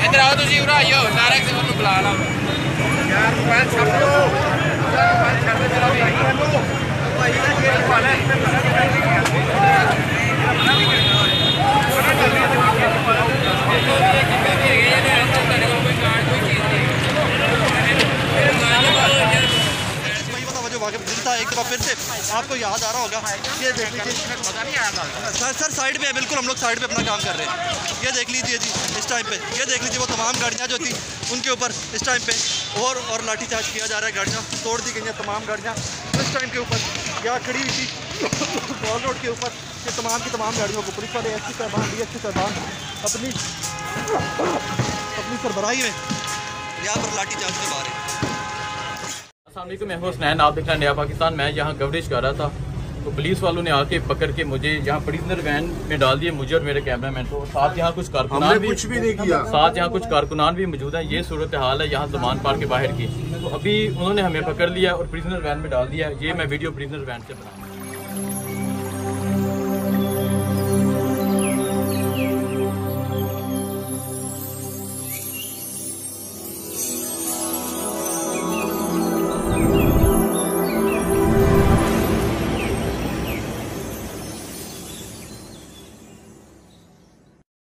इधर आओ तुम उरा आइयो नारक से बुला ला यार मोबाइल छाप लो मोबाइल छाप दे चलो भाई ना ये वाला है एक दफा फिर से आपको याद आ रहा होगा। ये देख लीजिए सर साइड पे है, बिल्कुल हम लोग साइड पे अपना काम कर रहे हैं। ये देख लीजिए जी इस टाइम पे, ये देख लीजिए वो तमाम गाड़ियाँ जो थी उनके ऊपर इस टाइम पे और लाठीचार्ज किया जा रहा है। गाड़ियाँ तोड़ दी गई हैं, तमाम गाड़ियाँ इस टाइम के ऊपर यहाँ खड़ी हुई थी बॉल रोड के ऊपर। ये तमाम की तमाम गाड़ियों को पुलिस वाले एसपी साहबान डीएसपी साहबान अपनी सरबराही में यहाँ पर लाठीचार्ज करवा रहे हैं। अस्सलामुअलैकुम, मैं हुसनैन, आप देख रहे हैं नया पाकिस्तान। मैं यहाँ कवरेज कर रहा था तो पुलिस वालों ने आके पकड़ के मुझे यहाँ प्रिजनर वैन में डाल दिए, मुझे और मेरे कैमरामैन को। साथ यहाँ कुछ कारकुनान भी मौजूद हैं। ये सूरत हाल है यहाँ ज़मान पार्क के बाहर की। तो अभी उन्होंने हमें पकड़ लिया और प्रिजनर वैन में डाल दिया। ये मैं वीडियो प्रिजनर वैन से बना